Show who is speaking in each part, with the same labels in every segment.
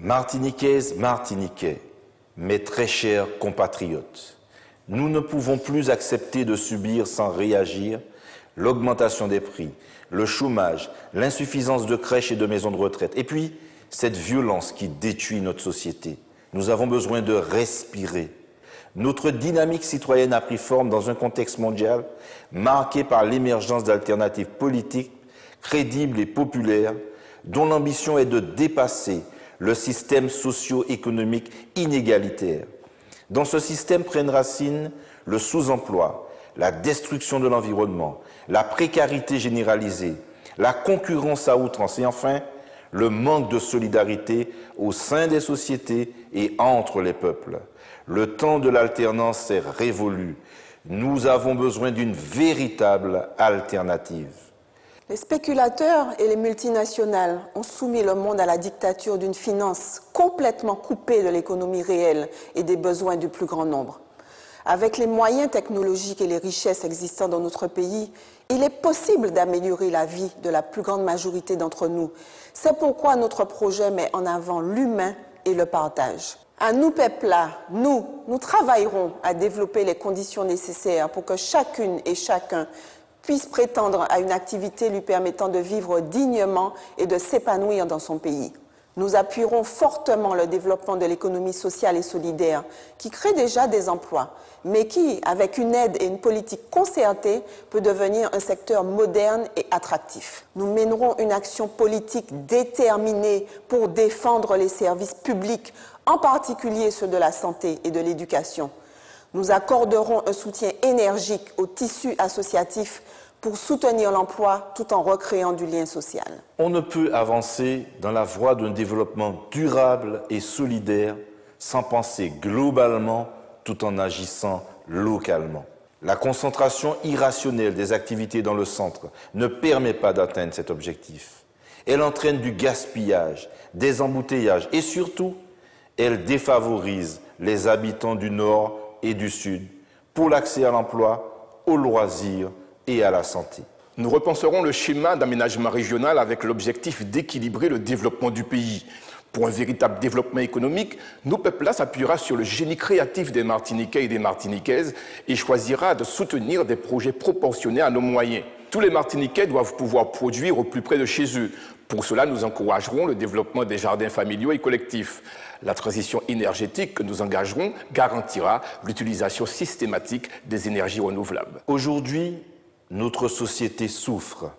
Speaker 1: Martiniquaises, Martiniquais, mes très chers compatriotes, nous ne pouvons plus accepter de subir sans réagir l'augmentation des prix, le chômage, l'insuffisance de crèches et de maisons de retraite, et puis cette violence qui détruit notre société. Nous avons besoin de respirer. Notre dynamique citoyenne a pris forme dans un contexte mondial marqué par l'émergence d'alternatives politiques crédibles et populaires dont l'ambition est de dépasser le système socio-économique inégalitaire. Dans ce système prennent racine le sous-emploi, la destruction de l'environnement, la précarité généralisée, la concurrence à outrance et enfin le manque de solidarité au sein des sociétés et entre les peuples. Le temps de l'alternance est révolu. Nous avons besoin d'une véritable alternative.
Speaker 2: Les spéculateurs et les multinationales ont soumis le monde à la dictature d'une finance complètement coupée de l'économie réelle et des besoins du plus grand nombre. Avec les moyens technologiques et les richesses existant dans notre pays, il est possible d'améliorer la vie de la plus grande majorité d'entre nous. C'est pourquoi notre projet met en avant l'humain et le partage. À nous, peuple-là, nous travaillerons à développer les conditions nécessaires pour que chacune et chacun puisse prétendre à une activité lui permettant de vivre dignement et de s'épanouir dans son pays. Nous appuierons fortement le développement de l'économie sociale et solidaire qui crée déjà des emplois, mais qui, avec une aide et une politique concertée, peut devenir un secteur moderne et attractif. Nous mènerons une action politique déterminée pour défendre les services publics, en particulier ceux de la santé et de l'éducation. Nous accorderons un soutien énergique au tissu associatif pour soutenir l'emploi tout en recréant du lien social.
Speaker 1: On ne peut avancer dans la voie d'un développement durable et solidaire sans penser globalement tout en agissant localement. La concentration irrationnelle des activités dans le centre ne permet pas d'atteindre cet objectif. Elle entraîne du gaspillage, des embouteillages et surtout, elle défavorise les habitants du Nord et du Sud pour l'accès à l'emploi, aux loisirs et à la santé.
Speaker 3: Nous repenserons le schéma d'aménagement régional avec l'objectif d'équilibrer le développement du pays. Pour un véritable développement économique, nos peuples-là s'appuiera sur le génie créatif des Martiniquais et des Martiniquaises et choisira de soutenir des projets proportionnés à nos moyens. Tous les Martiniquais doivent pouvoir produire au plus près de chez eux. Pour cela, nous encouragerons le développement des jardins familiaux et collectifs. La transition énergétique que nous engagerons garantira l'utilisation systématique des énergies renouvelables.
Speaker 1: Aujourd'hui, notre société souffre.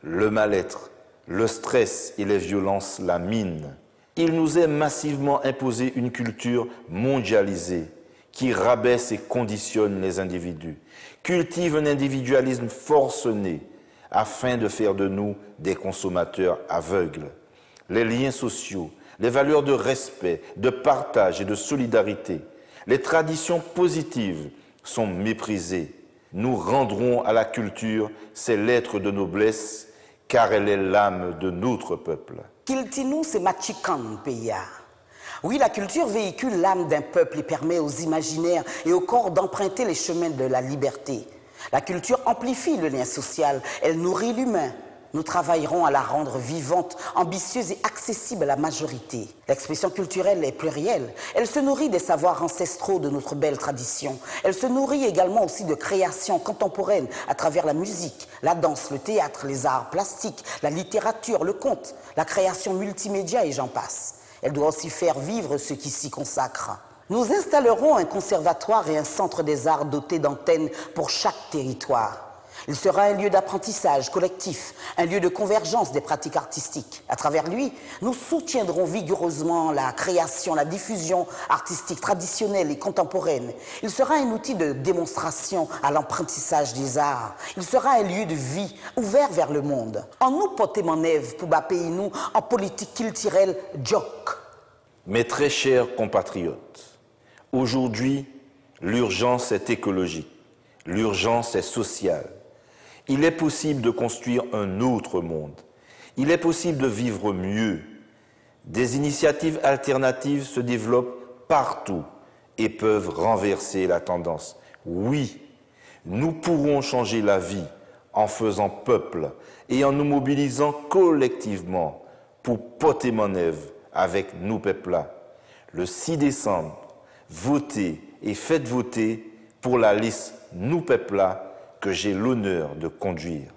Speaker 1: Le mal-être, le stress et les violences la minent. Il nous est massivement imposé une culture mondialisée qui rabaisse et conditionne les individus, cultive un individualisme forcené afin de faire de nous des consommateurs aveugles. Les liens sociaux, les valeurs de respect, de partage et de solidarité, les traditions positives sont méprisées. Nous rendrons à la culture ses lettres de noblesse, car elle est l'âme de notre peuple.
Speaker 4: Kiltinou, c'est Machikan, Peya. Oui, la culture véhicule l'âme d'un peuple et permet aux imaginaires et aux corps d'emprunter les chemins de la liberté. La culture amplifie le lien social, elle nourrit l'humain. Nous travaillerons à la rendre vivante, ambitieuse et accessible à la majorité. L'expression culturelle est plurielle. Elle se nourrit des savoirs ancestraux de notre belle tradition. Elle se nourrit également aussi de créations contemporaines à travers la musique, la danse, le théâtre, les arts plastiques, la littérature, le conte, la création multimédia et j'en passe. Elle doit aussi faire vivre ceux qui s'y consacrent. Nous installerons un conservatoire et un centre des arts doté d'antennes pour chaque territoire. Il sera un lieu d'apprentissage collectif, un lieu de convergence des pratiques artistiques. À travers lui, nous soutiendrons vigoureusement la création, la diffusion artistique traditionnelle et contemporaine. Il sera un outil de démonstration à l'apprentissage des arts. Il sera un lieu de vie ouvert vers le monde. En nous porter mon œuvre pour bapper nous en politique culturelle joke.
Speaker 1: Mes très chers compatriotes, aujourd'hui, l'urgence est écologique, l'urgence est sociale. Il est possible de construire un autre monde. Il est possible de vivre mieux. Des initiatives alternatives se développent partout et peuvent renverser la tendance. Oui, nous pourrons changer la vie en faisant peuple et en nous mobilisant collectivement pour porter mon œuvre avec nous peuple-là. Le 6 décembre, votez et faites voter pour la liste nous peuple-là que j'ai l'honneur de conduire.